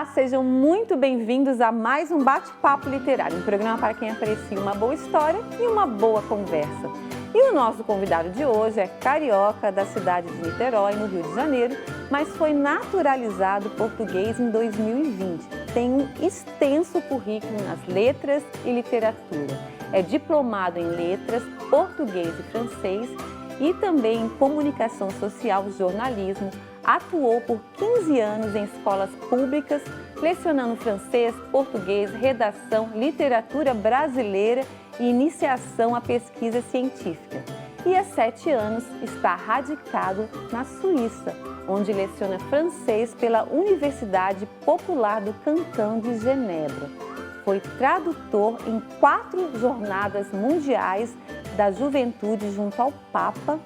Olá, sejam muito bem-vindos a mais um Bate-Papo Literário, um programa para quem aprecia uma boa história e uma boa conversa. E o nosso convidado de hoje é carioca da cidade de Niterói, no Rio de Janeiro, mas foi naturalizado português em 2020. Tem um extenso currículo nas letras e literatura. É diplomado em letras, português e francês e também em comunicação social e jornalismo. Atuou por 15 anos em escolas públicas, lecionando francês, português, redação, literatura brasileira e iniciação à pesquisa científica. E há 7 anos está radicado na Suíça, onde leciona francês pela Universidade Popular do Cantão de Genebra. Foi tradutor em 4 jornadas mundiais da juventude junto ao Papa.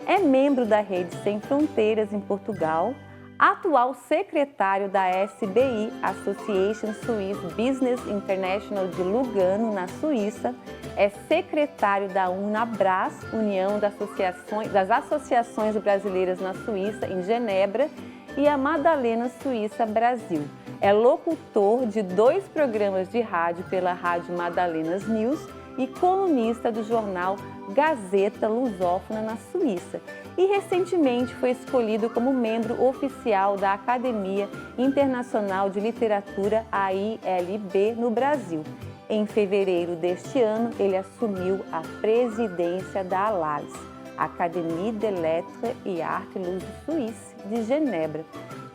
É membro da Rede Sem Fronteiras em Portugal, atual secretário da SBI, Association Swiss Business International de Lugano, na Suíça, é secretário da UNABRAS, União das Associações Brasileiras na Suíça, em Genebra, e a Madalena Suíça Brasil. É locutor de 2 programas de rádio pela Rádio Madalenas News e colunista do jornal Gazeta Lusófona na Suíça. E recentemente foi escolhido como membro oficial da Academia Internacional de Literatura, AILB, no Brasil. Em fevereiro deste ano, ele assumiu a presidência da ALAS, Académie des Lettres et Arts Luso-Suisses de Genebra.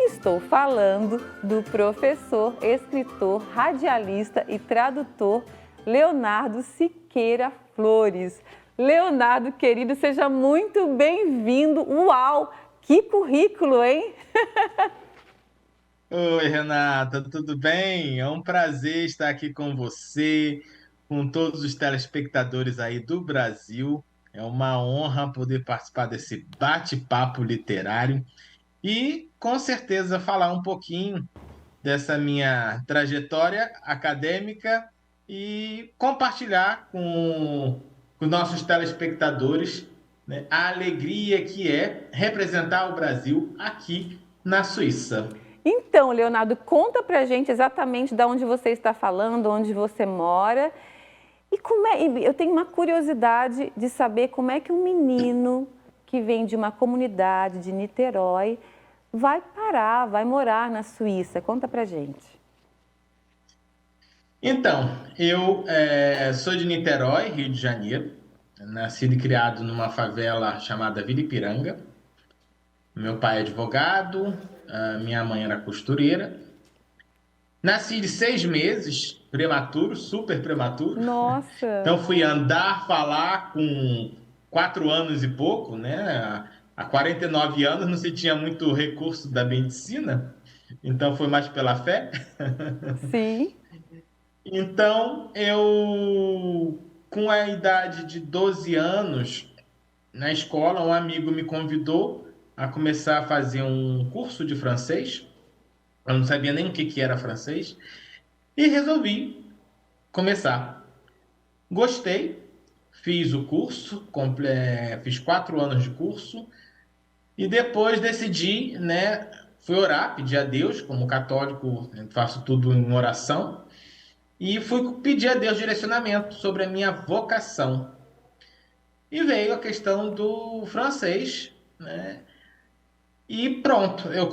Estou falando do professor, escritor, radialista e tradutor Leonardo Siqueira Flores. Leonardo, querido, seja muito bem-vindo. Uau, que currículo, hein? Oi, Renata, tudo bem? É um prazer estar aqui com você, com todos os telespectadores aí do Brasil. É uma honra poder participar desse bate-papo literário e, com certeza, falar um pouquinho dessa minha trajetória acadêmica e compartilhar com nossos telespectadores, né, a alegria que é representar o Brasil aqui na Suíça. Então, Leonardo, conta pra gente exatamente de onde você está falando, onde você mora. E eu tenho uma curiosidade de saber como é que um menino que vem de uma comunidade de Niterói vai morar na Suíça. Conta pra gente. Então, eu sou de Niterói, Rio de Janeiro, nascido e criado numa favela chamada Vila Ipiranga. Meu pai é advogado, a minha mãe era costureira. Nasci de 6 meses, prematuro, super prematuro. Nossa! Então fui andar, falar com 4 anos e pouco, né? Há 49 anos não se tinha muito recurso da medicina, então foi mais pela fé. Sim. Então, eu, com a idade de 12 anos, na escola, um amigo me convidou a começar a fazer um curso de francês. Eu não sabia nem o que era francês. E resolvi começar. Gostei, fiz o curso, fiz 4 anos de curso. E depois decidi, né, fui orar, pedir a Deus, como católico, eu faço tudo em oração. E fui pedir a Deus direcionamento sobre a minha vocação. E veio a questão do francês, né? E pronto, eu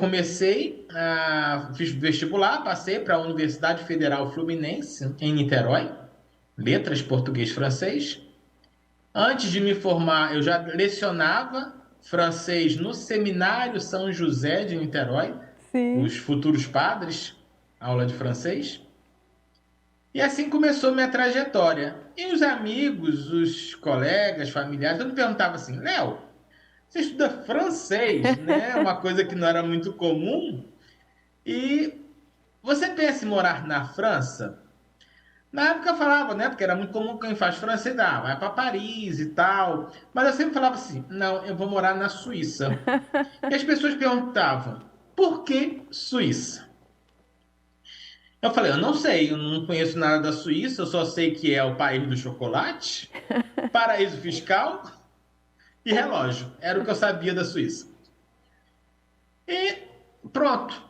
fiz vestibular, passei para a Universidade Federal Fluminense, em Niterói, letras português-francês. Antes de me formar, eu já lecionava francês no Seminário São José de Niterói, Sim. os futuros padres, aula de francês. E assim começou minha trajetória. E os amigos, os colegas, familiares, todo mundo perguntava assim: Léo, você estuda francês, né? Uma coisa que não era muito comum. E você pensa em morar na França? Na época eu falava, né? Porque era muito comum quem faz francês, vai para Paris e tal. Mas eu sempre falava assim: não, eu vou morar na Suíça. E as pessoas perguntavam: por que Suíça? Eu falei, eu não sei, eu não conheço nada da Suíça, eu só sei que é o país do chocolate, paraíso fiscal e relógio. Era o que eu sabia da Suíça. E pronto.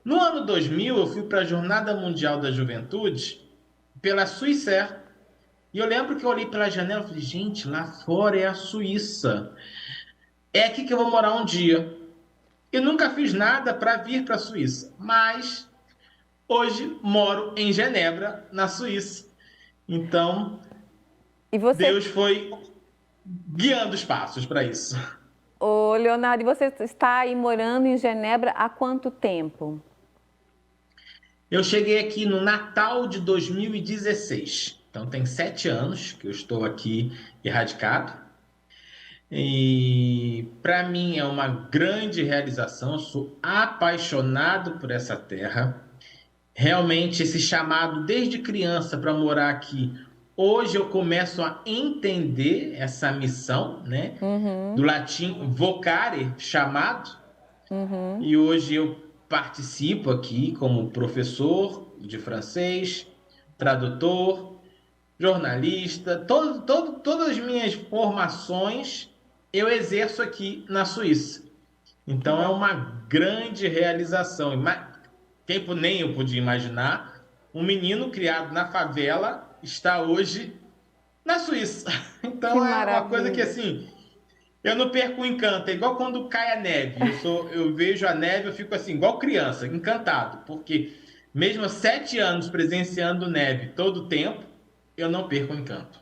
No ano 2000, eu fui para a Jornada Mundial da Juventude pela Swissair. E eu lembro que eu olhei pela janela e falei, gente, lá fora é a Suíça. É aqui que eu vou morar um dia. Eu nunca fiz nada para vir para a Suíça, mas hoje moro em Genebra, na Suíça. Então, E você, Deus foi guiando os passos para isso. ô Leonardo, e você está aí morando em Genebra há quanto tempo? Eu cheguei aqui no Natal de 2016. Então, tem 7 anos que eu estou aqui erradicado. E para mim é uma grande realização. Eu sou apaixonado por essa terra. Realmente, esse chamado desde criança para morar aqui. Hoje eu começo a entender essa missão, né? Do Uhum, latim vocare, chamado. uhum. E hoje eu participo aqui como professor de francês, tradutor, jornalista, todas as minhas formações eu exerço aqui na Suíça. Que Então é uma bacana. grande realização. Tempo nem eu podia imaginar. Um menino criado na favela está hoje na Suíça. Que Então é uma coisa que maravilha. assim, eu não perco o encanto. É igual quando cai a neve. Eu vejo a neve, eu fico assim, igual criança, encantado, porque mesmo 7 anos presenciando neve todo o tempo, eu não perco o encanto.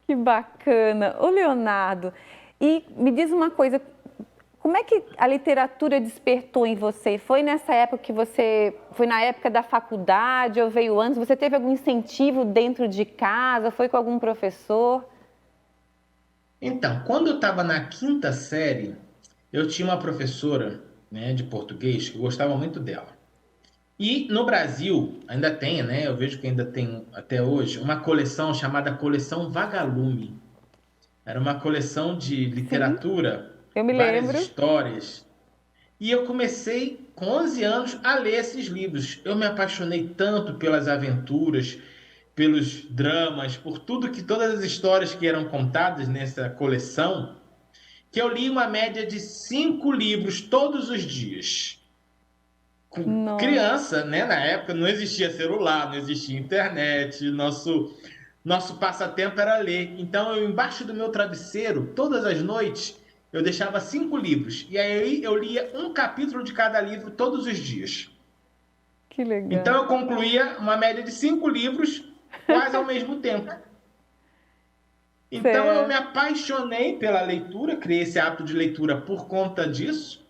Que bacana. Ô Leonardo, e me diz uma coisa, como é que a literatura despertou em você? Foi nessa época que foi na época da faculdade ou veio antes? Você teve algum incentivo dentro de casa? Foi com algum professor? Então, quando eu estava na quinta série, eu tinha uma professora, né, de português que eu gostava muito dela. E no Brasil, ainda tem, né? Eu vejo que ainda tem até hoje, uma coleção chamada Coleção Vagalume. Era uma coleção de Sim, literatura, eu me várias lembro. histórias. E eu comecei com 11 anos a ler esses livros. Eu me apaixonei tanto pelas aventuras, pelos dramas, por tudo que todas as histórias que eram contadas nessa coleção, que eu li uma média de 5 livros todos os dias. Com Nossa, criança, né? Na época não existia celular, não existia internet, nosso passatempo era ler. Então eu embaixo do meu travesseiro, todas as noites, eu deixava 5 livros. E aí eu lia um capítulo de cada livro todos os dias. que Então legal. eu concluía uma média de 5 livros quase ao mesmo tempo. Então eu me Certo. apaixonei pela leitura, criei esse hábito de leitura por conta disso.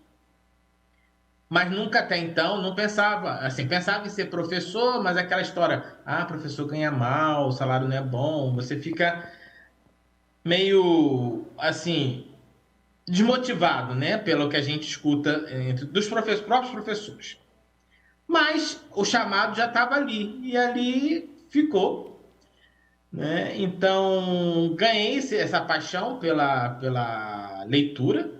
Mas nunca até então não pensava, assim, pensava em ser professor, mas aquela história, professor ganha mal, o salário não é bom, você fica meio assim desmotivado, né, pelo que a gente escuta dos próprios professores. Mas o chamado já estava ali e ali ficou, né? Então ganhei essa paixão pela leitura.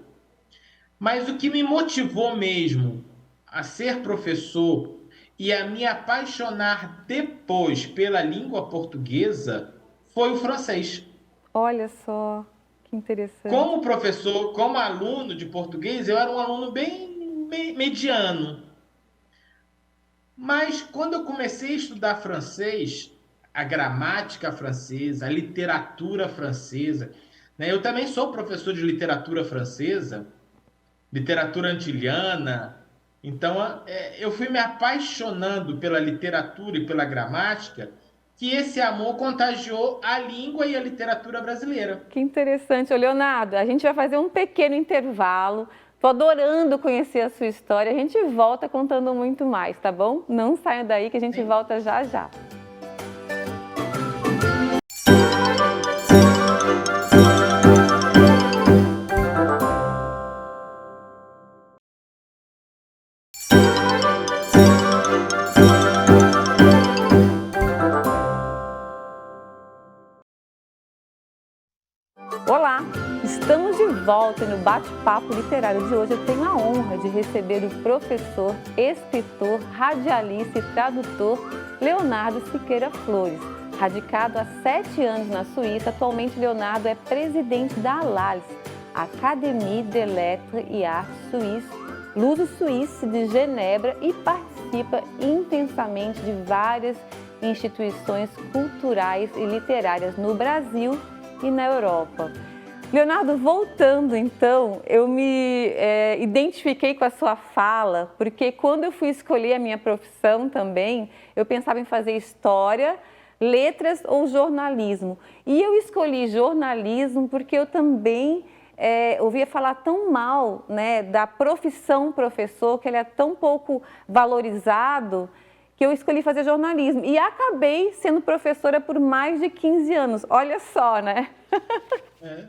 Mas o que me motivou mesmo a ser professor e a me apaixonar depois pela língua portuguesa foi o francês. Olha só, que interessante. Como professor, como aluno de português, eu era um aluno bem mediano. Mas quando eu comecei a estudar francês, a gramática francesa, a literatura francesa, né? Eu também sou professor de literatura francesa, literatura antilhana. Então, eu fui me apaixonando pela literatura e pela gramática, que esse amor contagiou a língua e a literatura brasileira. Que interessante. Ô, Leonardo, a gente vai fazer um pequeno intervalo. Estou adorando conhecer a sua história. A gente volta contando muito mais, tá bom? Não saiam daí que a gente Sim. volta já já. Olá, estamos de volta e no bate-papo literário de hoje eu tenho a honra de receber o professor, escritor, radialista e tradutor Leonardo Siqueira Flores. Radicado há 7 anos na Suíça, atualmente Leonardo é presidente da ALALS, Académie des Lettres et Arts Suisses, Luso Suíça de Genebra, e participa participa intensamente de várias instituições culturais e literárias no Brasil e na Europa. Leonardo, voltando então, eu me identifiquei com a sua fala, porque quando eu fui escolher a minha profissão também, eu pensava em fazer história, letras ou jornalismo. E eu escolhi jornalismo porque eu também ouvia falar tão mal, né, da profissão professor, que ele é tão pouco valorizado, que eu escolhi fazer jornalismo. E acabei sendo professora por mais de 15 anos. Olha só, né? É.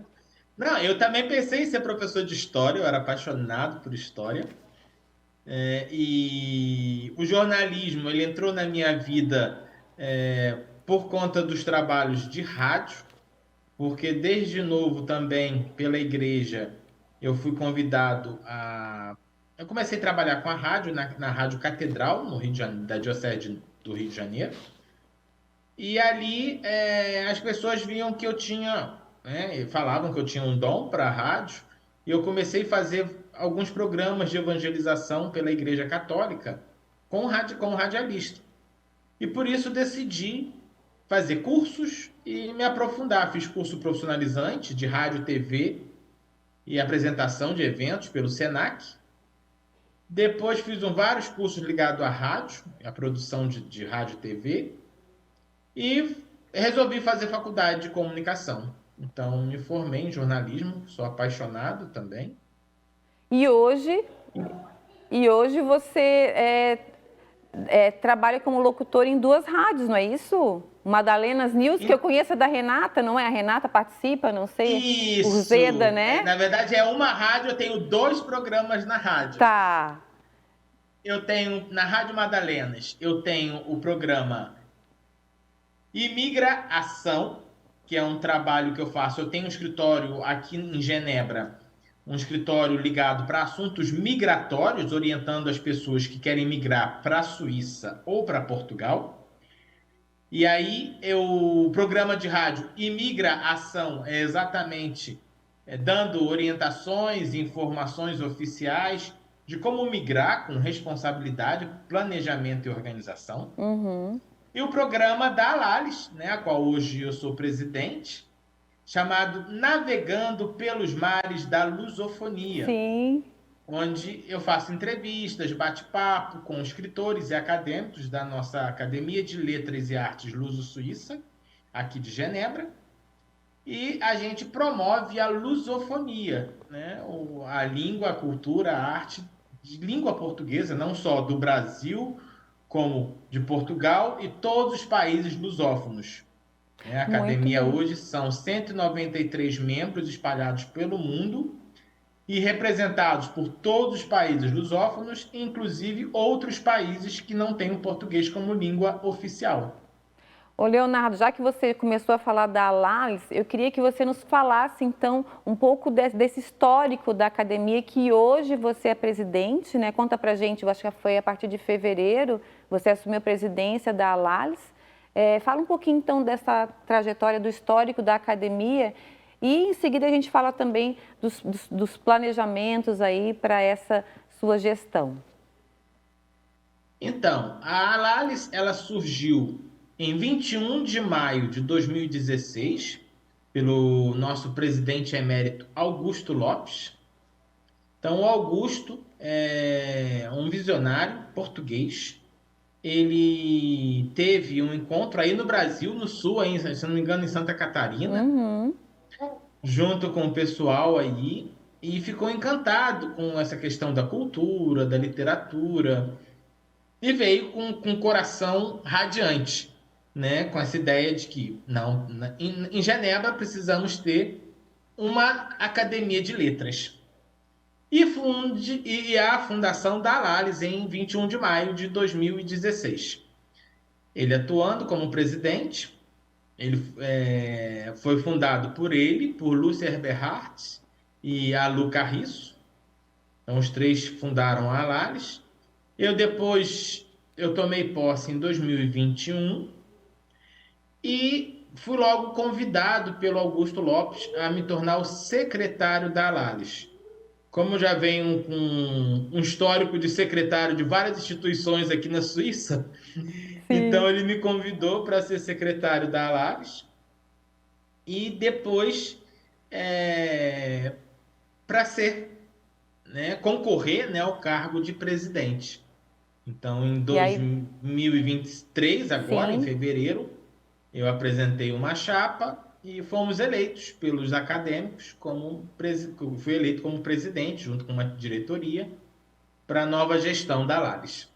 Não, eu também pensei em ser professor de história, eu era apaixonado por história. E o jornalismo, ele entrou na minha vida por conta dos trabalhos de rádio, porque desde novo também, pela igreja, eu fui convidado a... Eu comecei a trabalhar com a rádio, na Rádio Catedral, no Rio de Janeiro, da Diocese do Rio de Janeiro. E ali as pessoas viam que eu tinha, né, e falavam que eu tinha um dom para a rádio, e eu comecei a fazer alguns programas de evangelização pela Igreja Católica com radialista. E por isso decidi fazer cursos e me aprofundar. Fiz curso profissionalizante de rádio, TV e apresentação de eventos pelo Senac. Depois fiz vários cursos ligados à rádio, à produção de rádio e TV. E resolvi fazer faculdade de comunicação. Então, me formei em jornalismo, sou apaixonado também. E hoje, você trabalha como locutor em 2 rádios, não é isso? Madalenas News, que eu conheço é da Renata, não é? A Renata participa, não sei. Isso! Urzeda, né? Na verdade, é uma rádio, eu tenho 2 programas na rádio. Tá. Eu tenho, na Rádio Madalenas, eu tenho o programa Imigração, que é um trabalho que eu faço. Eu tenho um escritório aqui em Genebra, um escritório ligado para assuntos migratórios, orientando as pessoas que querem migrar para a Suíça ou para Portugal. E aí, o programa de rádio Imigração é exatamente dando orientações e informações oficiais de como migrar com responsabilidade, planejamento e organização. Uhum. E o programa da Alales, né, a qual hoje eu sou presidente, chamado Navegando pelos Mares da Lusofonia. Sim. Onde eu faço entrevistas, bate-papo com escritores e acadêmicos da nossa Academia de Letras e Artes Luso-Suíça, aqui de Genebra, e a gente promove a lusofonia, né? A língua, a cultura, a arte de língua portuguesa, não só do Brasil, como de Portugal e todos os países lusófonos. A academia hoje são 193 membros espalhados pelo mundo e representados por todos os países lusófonos, inclusive outros países que não têm o português como língua oficial. Ô Leonardo, já que você começou a falar da Alales, eu queria que você nos falasse então um pouco desse histórico da academia, que hoje você é presidente, né? Conta pra gente, eu acho que foi a partir de fevereiro, você assumiu a presidência da Alales. Fala um pouquinho então dessa trajetória do histórico da academia e em seguida a gente fala também dos planejamentos aí para essa sua gestão. Então, a Alales, ela surgiu em 21 de maio de 2016, pelo nosso presidente emérito Augusto Lopes. Então, o Augusto é um visionário português. Ele teve um encontro aí no Brasil, no Sul, aí, se não me engano, em Santa Catarina, junto com o pessoal aí, e ficou encantado com essa questão da cultura, da literatura, e veio com um coração radiante, né? Com essa ideia de que não, em Genebra precisamos ter uma academia de letras. E a fundação da Alales em 21 de maio de 2016. Ele atuando como presidente, ele foi fundado por ele, por Lúcia Eberhardt e a Lu Carriço. Então, os 3 fundaram a Alales. Eu tomei posse em 2021 e fui logo convidado pelo Augusto Lopes a me tornar o secretário da Alales. como eu já venho com um histórico de secretário de várias instituições aqui na Suíça, então Sim. ele me convidou para ser secretário da Alaves e depois para ser, né, concorrer, né, ao cargo de presidente. Então, em E aí, 2023, agora, em sim. fevereiro, eu apresentei uma chapa e fomos eleitos pelos acadêmicos fui eleito como presidente, junto com uma diretoria, para a nova gestão da Lares.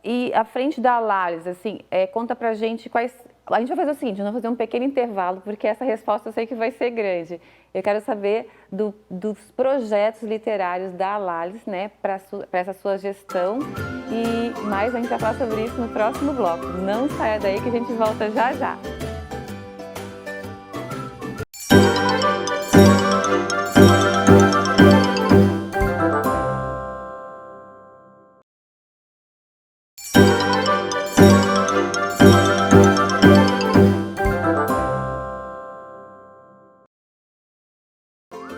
E à frente da Lares, assim, conta pra gente quais. A gente vai fazer o seguinte, nós vamos fazer um pequeno intervalo, porque essa resposta eu sei que vai ser grande. Eu quero saber dos projetos literários da Lares, né, para essa sua gestão. E mais a gente vai falar sobre isso no próximo bloco. Não saia daí que a gente volta já já.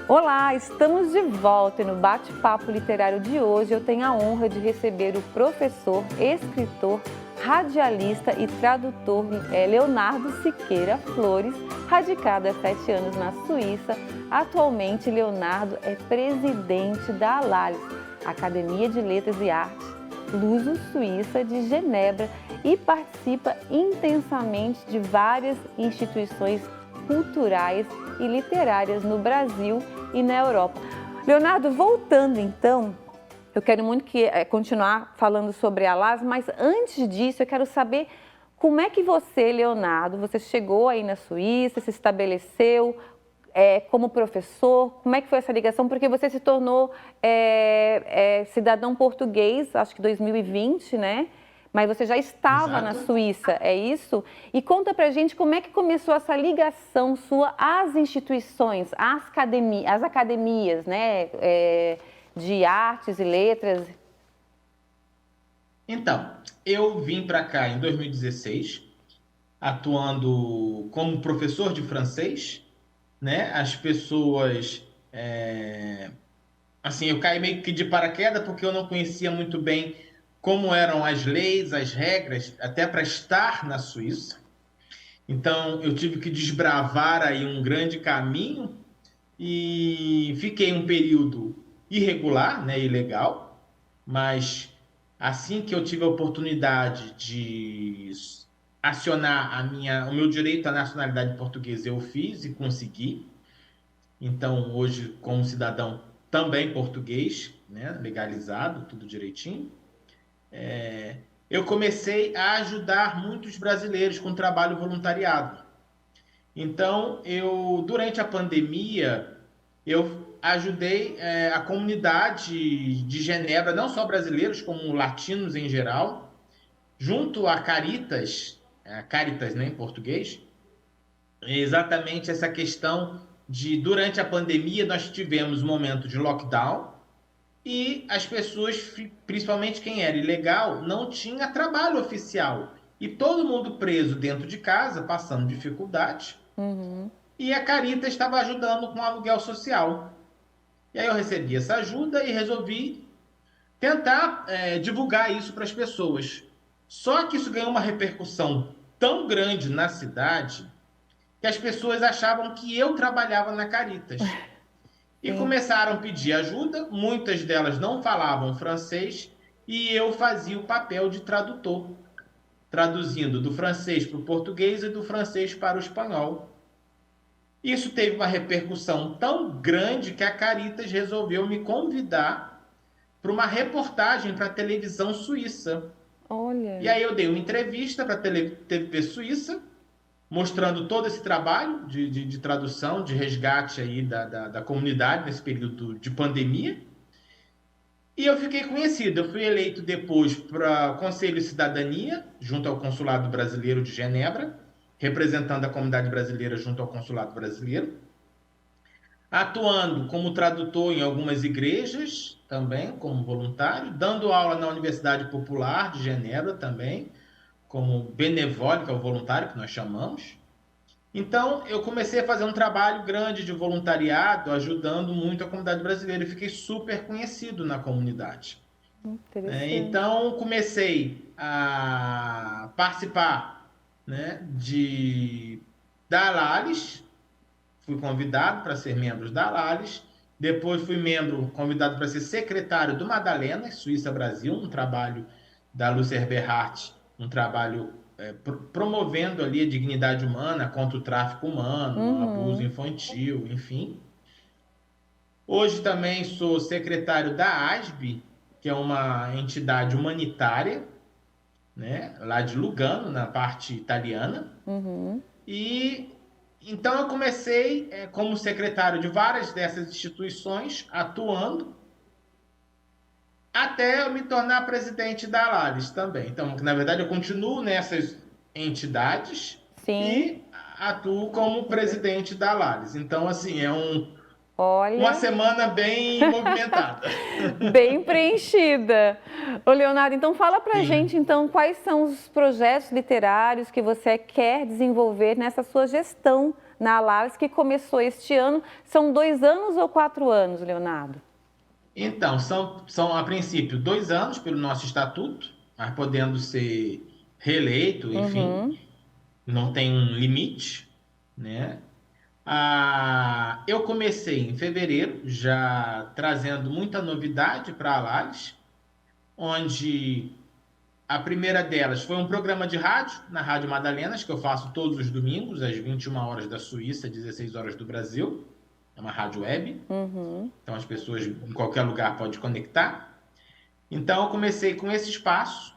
Olá, estamos de volta e no bate-papo literário de hoje eu tenho a honra de receber o professor, escritor, radialista e tradutor Leonardo Siqueira Flores, radicado há 7 anos na Suíça. Atualmente, Leonardo é presidente da ALARES, Academia de Letras e Artes Luso-Suíça de Genebra, e participa intensamente de várias instituições culturais e literárias no Brasil e na Europa. Leonardo, voltando então, eu quero muito continuar falando sobre a LAS, mas antes disso eu quero saber como é que você, Leonardo, você chegou aí na Suíça, se estabeleceu como professor, como é que foi essa ligação? Porque você se tornou cidadão português, acho que 2020, né? Mas você já estava na Exato. Suíça, é isso? E conta pra gente como é que começou essa ligação sua às instituições, às academias, né, de artes e letras. Então, eu vim para cá em 2016, atuando como professor de francês, né? As pessoas, assim, eu caí meio que de paraquedas porque eu não conhecia muito bem como eram as leis, as regras, até para estar na Suíça. Então, eu tive que desbravar aí um grande caminho e fiquei um período irregular, né, ilegal, mas assim que eu tive a oportunidade de acionar o meu direito à nacionalidade portuguesa, eu fiz e consegui. Então, hoje, como cidadão também português, né, legalizado, tudo direitinho, eu comecei a ajudar muitos brasileiros com trabalho voluntariado. Então, durante a pandemia, eu ajudei a comunidade de Genebra, não só brasileiros, como latinos em geral, junto à Caritas, Caritas, né, em português, exatamente essa questão de, durante a pandemia, nós tivemos um momento de lockdown e as pessoas, principalmente quem era ilegal, não tinha trabalho oficial. E todo mundo preso dentro de casa, passando dificuldade. Uhum. E a Caritas estava ajudando com aluguel social. E aí eu recebi essa ajuda e resolvi tentar divulgar isso para as pessoas. Só que isso ganhou uma repercussão tão grande na cidade que as pessoas achavam que eu trabalhava na Caritas. E Sim. começaram a pedir ajuda, muitas delas não falavam francês e eu fazia o papel de tradutor, traduzindo do francês para o português e do francês para o espanhol. Isso teve uma repercussão tão grande que a Caritas resolveu me convidar para uma reportagem para a televisão suíça. E Olha. aí eu dei uma entrevista para a TV suíça, mostrando todo esse trabalho de tradução, de resgate aí da comunidade nesse período de pandemia. E eu fiquei conhecido. Eu fui eleito depois para o Conselho de Cidadania, junto ao Consulado Brasileiro de Genebra, representando a comunidade brasileira junto ao Consulado Brasileiro, atuando como tradutor em algumas igrejas, também como voluntário, dando aula na Universidade Popular de Genebra também, como benevólico, voluntário, que nós chamamos. Então, eu comecei a fazer um trabalho grande de voluntariado, ajudando muito a comunidade brasileira e fiquei super conhecido na comunidade. Né? Interessante. Então, comecei a participar, né, da Alaris, fui convidado para ser membro da Alaris, depois fui membro convidado para ser secretário do Madalena, Suíça Brasil, um trabalho da Lúcia Eberhardt, um trabalho promovendo ali a dignidade humana contra o tráfico humano, o abuso Uhum. infantil, enfim. Hoje também sou secretário da ASB, que é uma entidade humanitária, né, lá de Lugano, na parte italiana. Uhum. E então eu comecei como secretário de várias dessas instituições, atuando, até eu me tornar presidente da Alaris também. Então, na verdade, eu continuo nessas entidades Sim. e atuo como presidente da Alaris. Então, assim, uma Olha, semana bem movimentada. bem preenchida. Ô, Leonardo, então fala pra gente Sim. então quais são os projetos literários que você quer desenvolver nessa sua gestão na Alaris que começou este ano. São 2 anos ou 4 anos, Leonardo? Então, são a princípio 2 anos pelo nosso estatuto, mas podendo ser reeleito, enfim, Uhum. não tem um limite, né? Eu comecei em fevereiro, já trazendo muita novidade para a Lages, onde a primeira delas foi um programa de rádio, na Rádio Madalenas, que eu faço todos os domingos, às 21 horas da Suíça, 16 horas do Brasil. É uma rádio web, Uhum. então as pessoas em qualquer lugar podem conectar. Então eu comecei com esse espaço.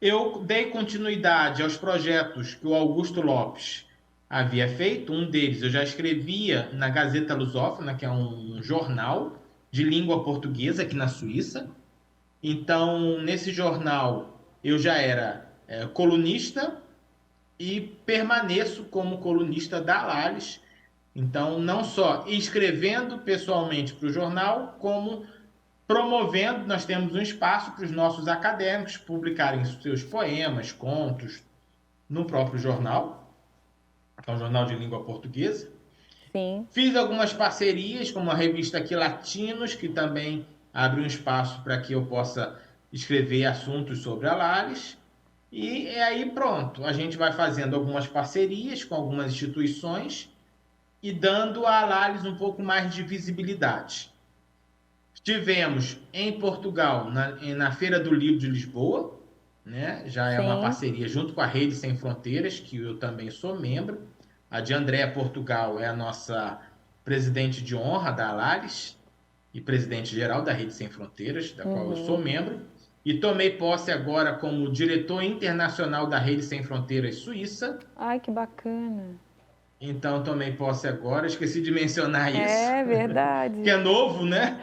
Eu dei continuidade aos projetos que o Augusto Lopes havia feito. Um deles eu já escrevia na Gazeta Lusófona, que é um jornal de língua portuguesa aqui na Suíça. Então, nesse jornal, eu já era colunista e permaneço como colunista da Lares. Então, não só escrevendo pessoalmente para o jornal, como promovendo, nós temos um espaço para os nossos acadêmicos publicarem seus poemas, contos, no próprio jornal, que é um jornal de língua portuguesa. Sim. Fiz algumas parcerias, como a revista Aqui Latinos, que também abre um espaço para que eu possa escrever assuntos sobre a Lares. E aí pronto, a gente vai fazendo algumas parcerias com algumas instituições e dando a Lares um pouco mais de visibilidade. Tivemos em Portugal, na Feira do Livro de Lisboa, né? Já é uma Sim. parceria junto com a Rede Sem Fronteiras, que eu também sou membro. A de Andréa Portugal é a nossa presidente de honra da Alares e presidente geral da Rede Sem Fronteiras, da qual eu sou Uhum. membro. E tomei posse agora como diretor internacional da Rede Sem Fronteiras Suíça. Ai, que bacana. Então tomei posse agora, esqueci de mencionar isso, É que verdade. é novo, né?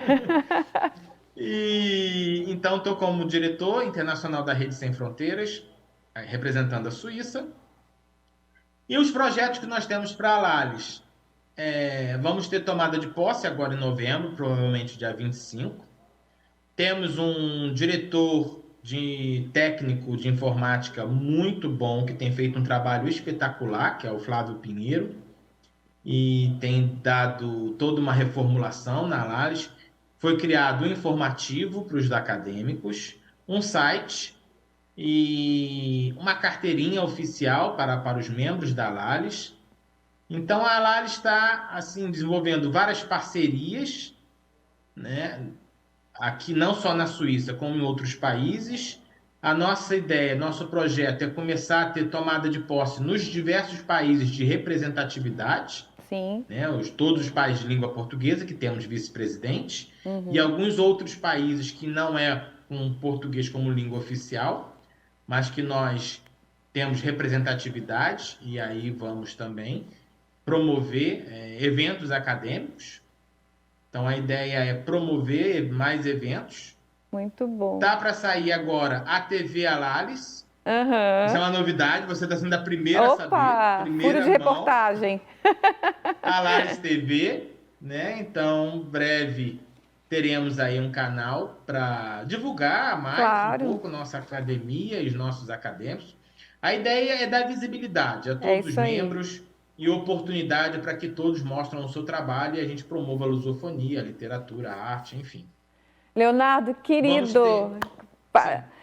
E então estou como diretor internacional da Rede Sem Fronteiras, representando a Suíça. E os projetos que nós temos para a Lales? Vamos ter tomada de posse agora em novembro, provavelmente dia 25. Temos um diretor de técnico de informática muito bom, que tem feito um trabalho espetacular, que é o Flávio Pinheiro, e tem dado toda uma reformulação na Lales. Foi criado um informativo para os acadêmicos, um site e uma carteirinha oficial para os membros da Lales. Então a Lales está assim desenvolvendo várias parcerias, né? Aqui não só na Suíça, como em outros países. A nossa ideia, nosso projeto é começar a ter tomada de posse nos diversos países de representatividade, Sim. né? Todos os países de língua portuguesa que temos vice-presidentes e Uhum. alguns outros países que não é com português como língua oficial, mas que nós temos representatividade e aí vamos também promover eventos acadêmicos. Então a ideia é promover mais eventos. Muito bom. Tá para sair agora a TV Alalis. Isso é Aham. uma novidade, você está sendo a primeira a saber, Opa! Furo primeira de mão. reportagem. Alaris TV, né? Então, breve teremos aí um canal para divulgar mais um Claro, pouco nossa academia e os nossos acadêmicos. A ideia é dar visibilidade a é todos os isso aí. membros, e oportunidade para que todos mostrem o seu trabalho e a gente promova a lusofonia, a literatura, a arte, enfim. Leonardo, Vamos ter... querido, Sim,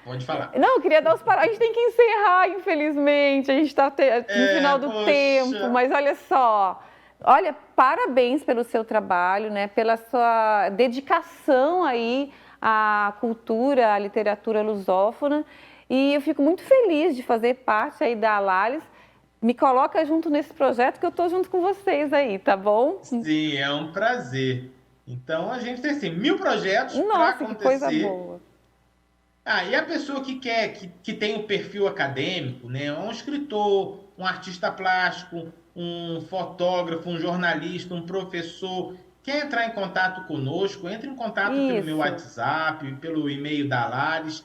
pode falar. não, eu queria dar os parabéns. A gente tem que encerrar, infelizmente. A gente está no final do tempo, Poxa. mas olha só. Olha, parabéns pelo seu trabalho, né? Pela sua dedicação aí à cultura, à literatura lusófona. E eu fico muito feliz de fazer parte aí da Lales. Me coloca junto nesse projeto que eu estou junto com vocês aí, tá bom? Sim, é um prazer. Então, a gente tem assim, 1000 projetos para Nossa, que coisa acontecer. boa. E a pessoa que quer, que tem um perfil acadêmico, né? Um escritor, um artista plástico, um fotógrafo, um jornalista, um professor, quer entrar em contato conosco, entre em contato pelo meu Isso. WhatsApp, pelo e-mail da Lares,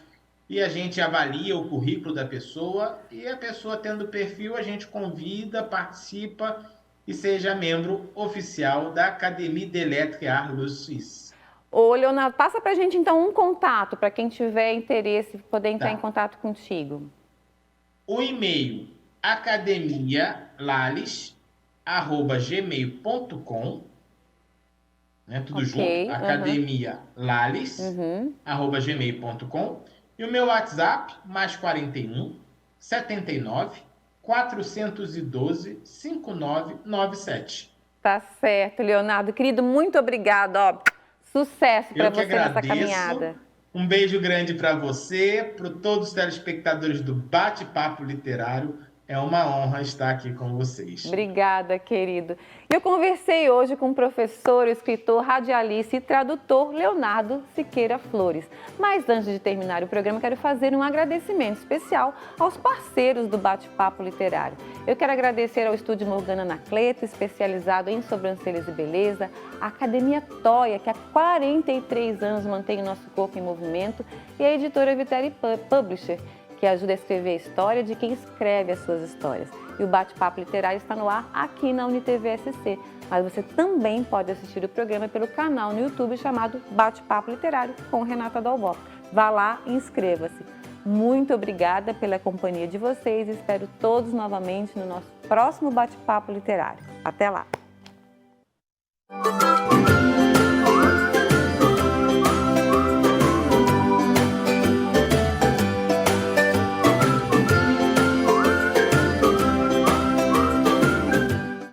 e a gente avalia o currículo da pessoa, e a pessoa tendo perfil, a gente convida, participa e seja membro oficial da Académie des Lettres et Arts Suisses. Ô, Leonardo, passa pra gente então um contato para quem tiver interesse poder entrar em Tá. contato contigo. O e-mail academialales@gmail.com, né? Tudo junto, Ok, aham. academialales@gmail.com, e o meu WhatsApp +41 79 412 5997. Tá certo, Leonardo. Querido, muito obrigado. Ó, sucesso para Eu que você nessa agradeço. caminhada. Um beijo grande para você, para todos os telespectadores do Bate-Papo Literário. É uma honra estar aqui com vocês. Obrigada, querido. Eu conversei hoje com o professor, escritor, radialista e tradutor Leonardo Siqueira Flores. Mas antes de terminar o programa, quero fazer um agradecimento especial aos parceiros do Bate-Papo Literário. Eu quero agradecer ao Estúdio Morgana Anacleto, especializado em sobrancelhas e beleza, a Academia Toia, que há 43 anos mantém o nosso corpo em movimento, e a editora Viteri Publisher, que ajuda a escrever a história de quem escreve as suas histórias. E o Bate-Papo Literário está no ar aqui na UniTV SC. Mas você também pode assistir o programa pelo canal no YouTube chamado Bate-Papo Literário com Renata Dalbó. Vá lá e inscreva-se. Muito obrigada pela companhia de vocês e espero todos novamente no nosso próximo Bate-Papo Literário. Até lá!